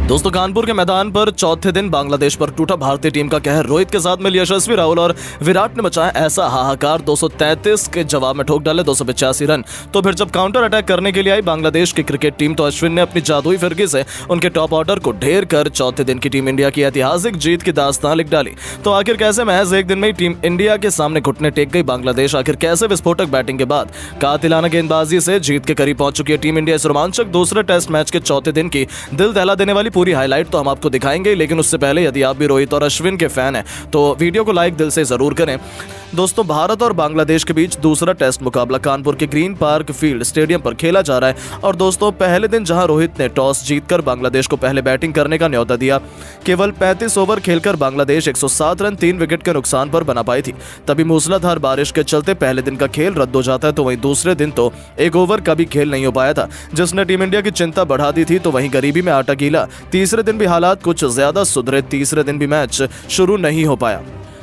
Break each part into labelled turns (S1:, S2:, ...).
S1: दोस्तों कानपुर के मैदान पर चौथे दिन बांग्लादेश पर टूटा भारतीय टीम का कहर। रोहित के साथ में यशस्वी राहुल और विराट ने मचाया ऐसा हाहाकार। 233 के जवाब में ठोक डाले 285 रन। तो फिर जब काउंटर अटैक करने के लिए आई बांग्लादेश की क्रिकेट टीम तो अश्विन ने अपनी जादुई फिरकी से उनके टॉप ऑर्डर को ढेर कर चौथे दिन की टीम इंडिया की ऐतिहासिक जीत की दास्तान लिख डाली। तो आखिर कैसे महज एक दिन में ही टीम इंडिया के सामने घुटने टेक गई बांग्लादेश? आखिर कैसे विस्फोटक बैटिंग के बाद कातिलाना गेंदबाजी से जीत के करीब पहुंच चुकी है टीम इंडिया? इस रोमांचक दूसरे टेस्ट मैच के चौथे दिन की दिल दहला देने वाली पूरी हाईलाइट तो हम आपको दिखाएंगे, लेकिन उससे पहले यदि आप भी रोहित और अश्विन के फैन हैं तो वीडियो को लाइक दिल से जरूर करें। दोस्तों भारत और बांग्लादेश के बीच दूसरा टेस्ट मुकाबला कानपुर के ग्रीन पार्क फील्ड स्टेडियम पर खेला जा रहा है। और दोस्तों पहले दिन जहां रोहित ने टॉस जीतकर बांग्लादेश को पहले बैटिंग करने का न्योता दिया, केवल 35 ओवर खेलकर बांग्लादेश 107 रन 3 विकेट के नुकसान पर बना पाई थी। तभी मूसलाधार बारिश के चलते पहले दिन का खेल रद्द हो जाता है। तो वहीं दूसरे दिन तो एक ओवर का भी खेल नहीं हो पाया था, जिसने टीम इंडिया की चिंता बढ़ा दी थी। तो वहीं गरीबी में आटा गीला। तीसरे दिन भी हालात कुछ ज्यादा सुधरे। तीसरे दिन भी मैच शुरू नहीं हो पाया।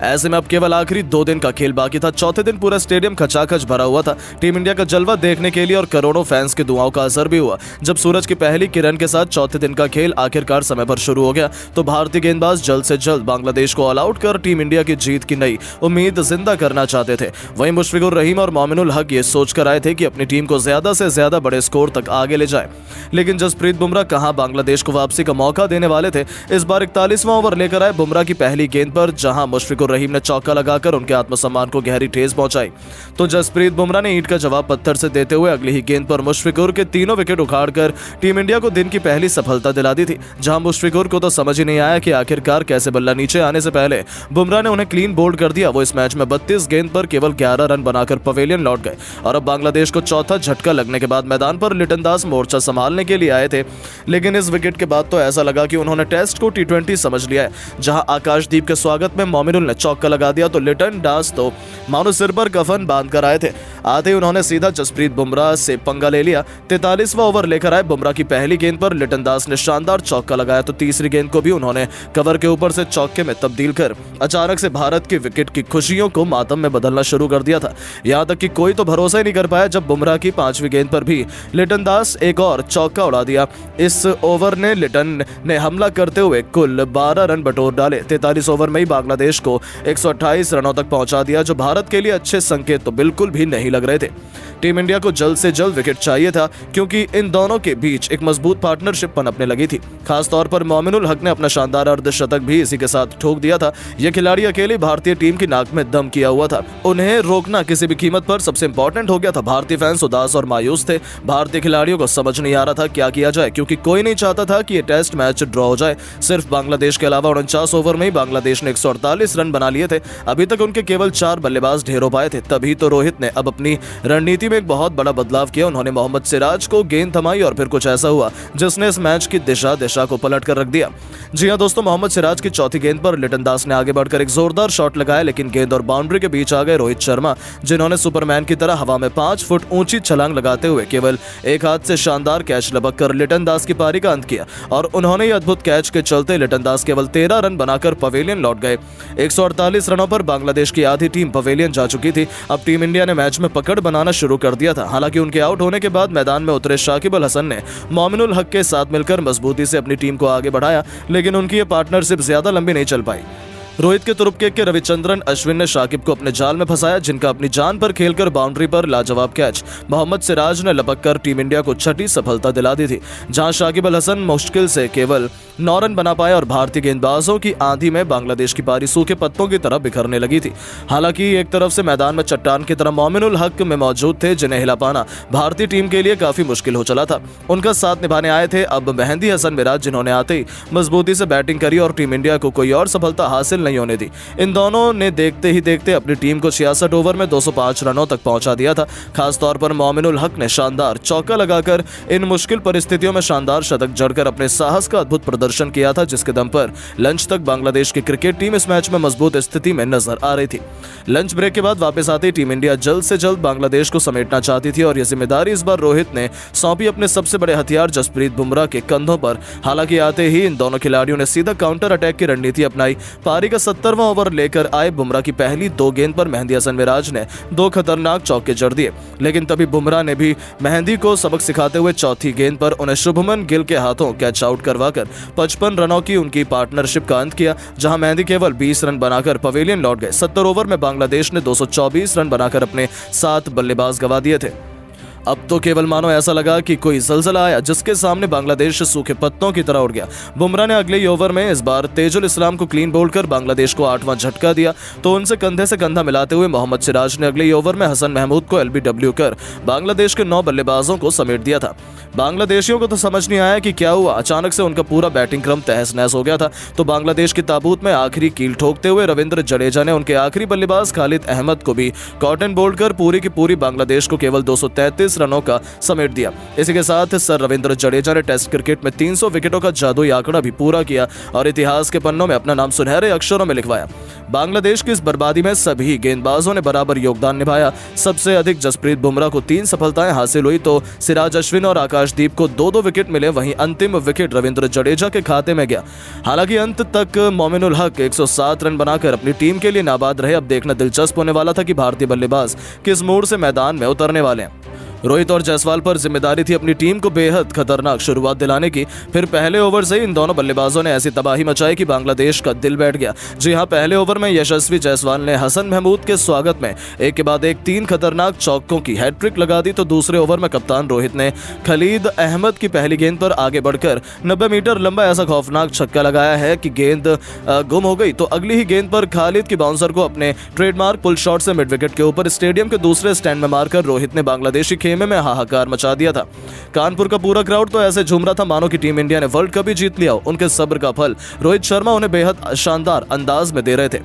S1: ऐसे में अब केवल आखिरी 2 दिन का खेल बाकी था। चौथे दिन पूरा स्टेडियम खचाखच भरा हुआ था टीम इंडिया का जलवा देखने के लिए, और करोड़ों फैंस की दुआओं का असर भी हुआ। जब सूरज की पहली किरण के साथ चौथे दिन का खेल आखिरकार समय पर शुरू हो गया तो भारतीय गेंदबाज जल्द से जल्द बांग्लादेश को ऑल आउट कर टीम इंडिया की जीत की नई उम्मीद जिंदा करना चाहते थे। वहीं मुशफिकुर रहीम और मोमिनुल हक ये सोचकर आए थे कि अपनी टीम को ज्यादा से ज्यादा बड़े स्कोर तक आगे ले जाए, लेकिन जसप्रीत बुमराह कहां बांग्लादेश को वापसी का मौका देने वाले थे। इस बार 41वां ओवर लेकर आए बुमराह की पहली गेंद पर, जहां मुशफिकुर रहीम ने चौका लगाकर उनके आत्मसम्मान को गहरी ठेस पहुंचाई। तो जसप्रीत बुमराह ने ईंट का जवाब पत्थर से देते हुए अगली ही गेंद पर मुशफिकुर के तीनों विकेट उखाड़कर टीम इंडिया को दिन की पहली सफलता दिला दी थी। जहां मुशफिकुर को तो समझ ही नहीं आया कि आखिरकार कैसे बल्ला नीचे आने से पहले बुमराह ने उन्हें क्लीन बोल्ड कर दिया। वो इस मैच में 32 गेंद पर केवल 11 रन बनाकर पवेलियन लौट गए। और अब बांग्लादेश को चौथा झटका लगने के बाद मैदान पर लिटन दास मोर्चा संभालने के लिए आए थे, लेकिन इस विकेट के बाद तो ऐसा लगा कि उन्होंने टेस्ट को T20 समझ लिया है। जहां आकाशदीप के स्वागत में मोमिनुल ने चौका लगा दिया तो लिटन दास तो मानो सिर पर कफन बांध कर आए थे। आते ही उन्होंने सीधा जसप्रीत बुमराह से पंगा ले लिया। 43वां ओवर लेकर आए बुमराह की पहली गेंद पर लिटन दास ने शानदार चौका लगाया तो तीसरी गेंद को भी उन्होंने कवर के ऊपर से चौके में तब्दील कर अचानक से भारत की विकेट की खुशियों को मातम में बदलना शुरू कर दिया था। यहां तक कि कोई तो भरोसा ही नहीं कर पाया जब बुमराह की 5वीं गेंद पर भी लिटन दास एक और चौका उड़ा दिया। इस ओवर ने लिटन ने हमला करते हुए कुल 12 रन बटोर डाले। 43 ओवर में ही बांग्लादेश को 128 रनों तक पहुंचा दिया, जो भारत के लिए अच्छे संकेत तो बिल्कुल भी नहीं लग रहे थे। टीम इंडिया को जल्द से जल्द विकेट चाहिए था, क्योंकि इन दोनों के बीच एक मजबूत पार्टनरशिप पनपने लगी थी। खासतौर पर मोमिनुल हक ने अपना शानदार अर्धशतक भी इसी के साथ ठोक दिया था। यह खिलाड़ी अकेले भारतीय टीम की नाक में दम किया हुआ था। उन्हें रोकना किसी भी कीमत पर सबसे इंपॉर्टेंट हो गया था। भारतीय फैंस उदास और मायूस थे। भारतीय खिलाड़ियों को समझ नहीं आ रहा था क्या किया जाए, क्योंकि कोई नहीं चाहता था कि यह टेस्ट मैच ड्रॉ हो जाए। सिर्फ बांग्लादेश के अलावा 49 ओवर में ही बांग्लादेश ने 148 रन बना लिए थे। अभी तक उनके केवल 4 बल्लेबाज ढेर हो पाए थे। तभी तो रोहित ने अब अपनी रणनीति में एक बहुत बड़ा बदलाव किया। उन्होंने मोहम्मद सिराज को गेंद थमाई और फिर कुछ ऐसा हुआ जिसने इस मैच की दिशा को पलट कर रख दिया। जी हां दोस्तों, मोहम्मद सिराज की चौथी गेंद पर लिटन दास ने आगे बढ़कर एक जोरदार शॉट लगाया, लेकिन गेंद और बाउंड्री के बीच आ गए रोहित शर्मा, जिन्होंने सुपरमैन की तरह हवा में 5 फुट ऊंची छलांग लगाते हुए केवल एक हाथ से शानदार कैच लपक कर लिटन दास की पारी का अंत किया। और उन्होंने ये अद्भुत कैच के चलते लिटन दास केवल 13 रन बनाकर पवेलियन लौट गए। 148 रनों पर बांग्लादेश की आधी टीम पवेलियन जा चुकी थी। अब टीम इंडिया ने मैच में पकड़ बनाना शुरू कर दिया था। हालांकि उनके आउट होने के बाद मैदान में उतरे शाकिब अल हसन ने मोमिनुल हक के साथ मिलकर मजबूती से अपनी टीम को आगे बढ़ाया, लेकिन उनकी ये पार्टनरशिप ज्यादा लंबी नहीं चल पाई। रोहित के तुरुपके के रविचंद्रन अश्विन ने शाकिब को अपने जाल में फंसाया, जिनका अपनी जान पर खेलकर बाउंड्री पर लाजवाब कैच मोहम्मद सिराज ने लपक कर टीम इंडिया को छठी सफलता दिला दी थी। जहां शाकिब अल हसन मुश्किल से केवल 9 रन बना पाए और भारतीय गेंदबाजों की आंधी में बांग्लादेश की पारी सूखे पत्तों की तरह बिखरने लगी थी। हालांकि एक तरफ से मैदान में चट्टान की तरह मोमिनुल हक में मौजूद थे, जिन्हें हिला पाना भारतीय टीम के लिए काफी मुश्किल हो चला था। उनका साथ निभाने आए थे अब मेहंदी हसन मिराज, जिन्होंने आते ही मजबूती से बैटिंग करी और टीम इंडिया को कोई और सफलता हासिल नहीं होने दी। इन दोनों ने देखते ही देखते अपनी टीम को 66 ओवर में 205 रनों तक पहुंचा दिया था। खासतौर पर मोमिनुल हक ने शानदार चौका लगाकर इन मुश्किल परिस्थितियों में शानदार शतक जड़कर अपने साहस का अद्भुत प्रदर्शन किया था, जिसके दम पर लंच तक बांग्लादेश की क्रिकेट टीम इस मैच में मजबूत स्थिति में नजर आ रही थी। लंच ब्रेक के बाद वापस आते टीम इंडिया जल्द से जल्द बांग्लादेश को समेटना चाहती थी, और यह जिम्मेदारी इस बार रोहित ने सौंपी अपने सबसे बड़े हथियार जसप्रीत बुमराह के कंधों पर। हालांकि आते ही इन दोनों खिलाड़ियों ने सीधा काउंटर अटैक की रणनीति अपनाई। पारी का 70वां ओवर लेकर आए बुमराह की पहली 2 गेंद पर मेहंदी हसन मिराज ने 2 खतरनाक चौके जड़ दिए, लेकिन तभी बुमराह ने भी मेहंदी को सबक सिखाते हुए चौथी गेंद पर उन्हें शुभमन गिल के हाथों कैच आउट करवाकर 55 रनों की उनकी पार्टनरशिप का अंत किया, जहां मेहंदी केवल 20 रन बनाकर पवेलियन लौट गए। 70 ओवर में बांग्लादेश ने 224 रन बनाकर अपने 7 बल्लेबाज गंवा दिए थे। अब तो केवल मानो ऐसा लगा कि कोई ज़लज़ला आया जिसके सामने बांग्लादेश सूखे पत्तों की तरह उड़ गया। बुमराह ने अगले ही ओवर में इस बार तेजुल इस्लाम को क्लीन बोल्ड कर बांग्लादेश को 8वां झटका दिया, तो उनसे कंधे से कंधा मिलाते हुए मोहम्मद सिराज ने अगले ही ओवर में हसन महमूद को एलबीडब्ल्यू कर बांग्लादेश के 9 बल्लेबाजों को समेट दिया था। बांग्लादेशियों को तो समझ नहीं आया कि क्या हुआ, अचानक से उनका पूरा बैटिंग क्रम तहस नहस हो गया था। तो बांग्लादेश की ताबूत में आखिरी कील ठोकते हुए रविंद्र जडेजा ने उनके आखिरी बल्लेबाज खालिद अहमद को भी कॉटन बोल्ड कर पूरी की पूरी बांग्लादेश को केवल 233 रनों का समेट दिया। इसी के साथ सर रविंद्र जडेजा ने टेस्ट क्रिकेट में 300 विकेटों का जादुई आंकड़ा भी पूरा किया और इतिहास के पन्नों में अपना नाम सुनहरे अक्षरों में लिखवाया। बांग्लादेश की इस बर्बादी में सभी गेंदबाजों ने बराबर योगदान निभाया। सबसे अधिक जसप्रीत बुमराह को 3 सफलताएं हासिल हुई, तो सिराज अश्विन और आकाशदीप को 2-2 विकेट मिले। वहीं अंतिम विकेट रविंद्र जडेजा के खाते में गया। हालांकि अंत तक मोमिनुल हक 107 रन बनाकर अपनी टीम के लिए नाबाद रहे। अब देखना दिलचस्प होने वाला था कि भारतीय बल्लेबाज किस मूड से मैदान में उतरने वाले हैं। रोहित और जायसवाल पर जिम्मेदारी थी अपनी टीम को बेहद खतरनाक शुरुआत दिलाने की। फिर पहले ओवर से ही इन दोनों बल्लेबाजों ने ऐसी तबाही मचाई कि बांग्लादेश का दिल बैठ गया। जी हां, पहले ओवर में यशस्वी जायसवाल ने हसन महमूद के स्वागत में एक के बाद एक 3 खतरनाक चौकों की हैट्रिक लगा दी, तो दूसरे ओवर में कप्तान रोहित ने खलीद अहमद की पहली गेंद पर आगे बढ़कर 90 मीटर लंबा ऐसा खौफनाक छक्का लगाया है कि गेंद गुम हो गई। तो अगली ही गेंद पर खालिद की बाउंसर को अपने ट्रेडमार्क पुल शॉट से मिड विकेट के ऊपर स्टेडियम के दूसरे स्टैंड में मारकर रोहित ने बांग्लादेशी खेमे में हाहाकार मचा दिया था। कानपुर का पूरा क्राउड तो ऐसे झूम रहा था मानो कि टीम इंडिया ने वर्ल्ड कप ही जीत लिया हो। उनके सब्र का फल रोहित शर्मा उन्हें बेहद शानदार अंदाज में दे रहे थे।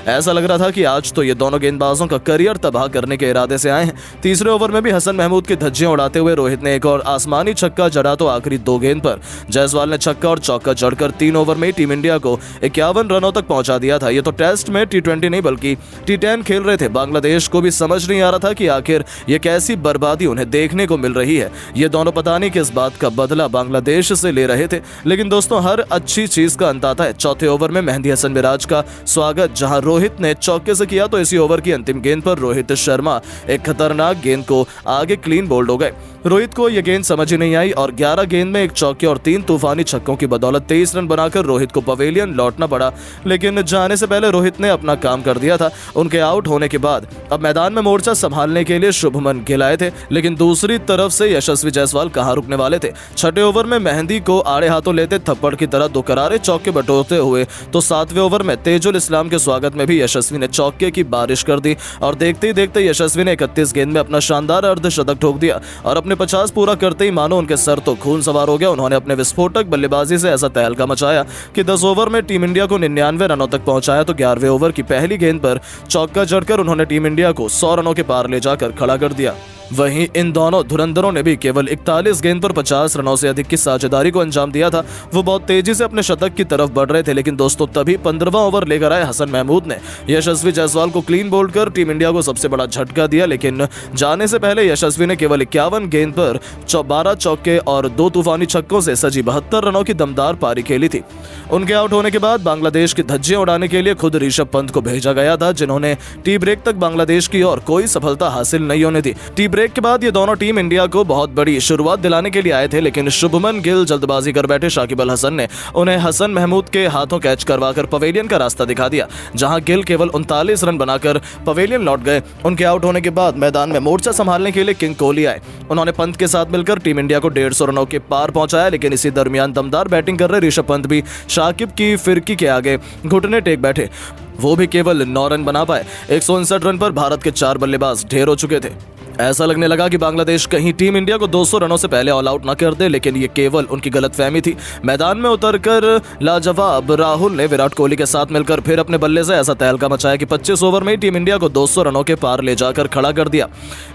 S1: ऐसा लग रहा था कि आज तो ये दोनों गेंदबाजों का करियर तबाह करने के इरादे से आए हैं। तीसरे ओवर में भी हसन महमूद की धज्जियां उड़ाते हुए रोहित ने एक और आसमानी छक्का जड़ा, तो आखिरी 2 गेंद पर जायसवाल ने छक्का और चौका जड़कर 3 ओवर में टीम इंडिया को 51 रनों तक पहुंचा दिया था। ये तो टेस्ट में T20 नहीं बल्कि T10 खेल रहे थे। बांग्लादेश को भी समझ नहीं आ रहा था कि आखिर ये कैसी बर्बादी उन्हें देखने को मिल रही है। ये दोनों पता नहीं किस बात का बदला बांग्लादेश से ले रहे थे। लेकिन दोस्तों, हर अच्छी चीज का अंत आता है। चौथे ओवर में मेहंदी हसन मिराज का स्वागत जहां रोहित ने चौके से किया, तो इसी ओवर की अंतिम गेंद पर रोहित शर्मा एक खतरनाक गेंद को आगे क्लीन बोल्ड हो गए। रोहित को यह गेंद समझ ही नहीं आई और 11 गेंद में एक चौके और 3 तूफानी छक्कों की बदौलत 23 रन बनाकर रोहित को पवेलियन लौटना पड़ा। लेकिन जाने से पहले रोहित ने अपना काम कर दिया था। उनके आउट होने के बाद अब मैदान में मोर्चा संभालने के लिए शुभमन गिल आए थे, लेकिन दूसरी तरफ से यशस्वी जायसवाल कहां रुकने वाले थे। छठे ओवर में मेहंदी को आड़े हाथों लेते थप्पड़ की तरह 2 करारे चौके बटोरते हुए, तो 7वें ओवर में तेजुल इस्लाम के स्वागत में भी यशस्वी ने चौके की बारिश कर दी और देखते ही देखते यशस्वी ने 31 गेंद में अपना शानदार अर्धशतक ठोक दिया और अपने 50 पूरा करते ही मानो उनके सर तो खून सवार हो गया। उन्होंने अपने विस्फोटक बल्लेबाजी से ऐसा तहलका मचाया कि 10 ओवर में टीम इंडिया को 99 रनों तक पहुंचाया, तो 11वें ओवर की पहली गेंद पर चौका जड़कर उन्होंने टीम इंडिया को 100 रनों के पार ले जाकर खड़ा कर दिया। वहीं इन दोनों धुरंधरों ने भी केवल 41 गेंद पर 50 रनों से अधिक की साझेदारी को अंजाम दिया था। वो बहुत तेजी से अपने शतक की तरफ बढ़ रहे थे, लेकिन दोस्तों तभी 15वां ओवर लेकर आए हसन महमूद ने यशस्वी जायसवाल को क्लीन बोल्ड कर टीम इंडिया को सबसे बड़ा झटका दिया। लेकिन जाने से पहले यशस्वी ने केवल 51 गेंद पर 12 चौके और 2 तूफानी छक्कों से सजी 72 रनों की दमदार पारी खेली थी। उनके आउट होने के बाद बांग्लादेश की धज्जियां उड़ाने के लिए खुद ऋषभ पंत को भेजा गया था, जिन्होंने टी ब्रेक तक बांग्लादेश की और कोई सफलता हासिल नहीं होने दी। टी ब्रेक के बाद ये दोनों टीम इंडिया को बहुत बड़ी शुरुआत दिलाने के लिए आए थे, लेकिन शुभमन गिल जल्दबाजी कर बैठे शाकिब अल हसन ने उन्हें हसन महमूद के हाथों कैच करवाकर पवेलियन का रास्ता दिखा दिया, जहां गिल केवल 39 रन बनाकर पवेलियन लौट गए। उनके आउट होने के बाद मैदान में मोर्चा संभालने के लिए किंग कोहली आए। उन्होंने पंत के साथ मिलकर टीम इंडिया को 150 रनों के पार पहुंचाया, लेकिन इसी दरमियान दमदार बैटिंग कर रहे ऋषभ पंत भी शाकिब की फिरकी के आगे घुटने टेक बैठे। वो भी केवल 9 रन बना पाए। 159 रन पर भारत के 4 बल्लेबाज ढेर हो चुके थे। ऐसा लगने लगा कि बांग्लादेश कहीं टीम इंडिया को 200 रनों से पहले ऑल आउट न कर दे, लेकिन ये केवल उनकी गलतफहमी थी। मैदान में उतरकर लाजवाब राहुल ने विराट कोहली के साथ मिलकर फिर अपने बल्ले से ऐसा तहलका मचाया कि 25 ओवर में ही टीम इंडिया को 200 रनों के पार ले जाकर खड़ा कर दिया।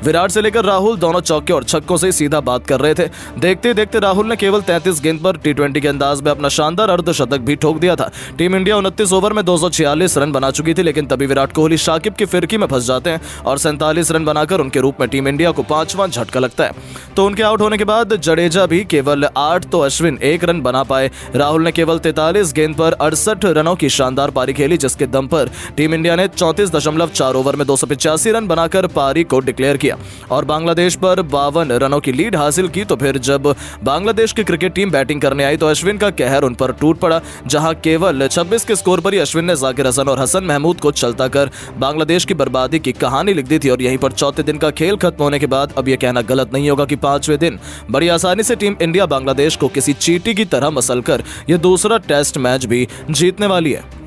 S1: विराट से लेकर राहुल दोनों चौके और छक्कों से सीधा बात कर रहे थे। देखते देखते राहुल ने केवल 33 गेंद पर T20 के अंदाज में अपना शानदार अर्धशतक भी ठोक दिया था। टीम इंडिया 29 ओवर में 246 रन बना चुकी थी, लेकिन तभी विराट कोहली शाकिब की फिरकी में फंस जाते हैं और 47 रन बनाकर उनके रूप में टीम इंडिया को 5वां झटका लगता है। तो उनके आउट होने के बाद जडेजा भी केवल 8 तो अश्विन 1 रन बना पाए। राहुल ने केवल 43 गेंद पर 68 रनों की शानदार पारी खेली, जिसके दम पर टीम इंडिया ने 34.4 ओवर में 285 रन बनाकर पारी को डिक्लेयर किया और बांग्लादेश पर 52 रनों की लीड हासिल की। तो फिर जब बांग्लादेश की क्रिकेट टीम बैटिंग करने आई तो अश्विन का कहर उन पर टूट पड़ा, जहां केवल 26 के स्कोर पर ही अश्विन ने जाकिर हसन और हसन महमूद को चलता कर बांग्लादेश की बर्बादी की कहानी लिख दी थी। और यहीं पर चौथे दिन का खेल खत्म होने के बाद अब यह कहना गलत नहीं होगा कि 5वें दिन बड़ी आसानी से टीम इंडिया बांग्लादेश को किसी चींटी की तरह मसलकर यह दूसरा टेस्ट मैच भी जीतने वाली है।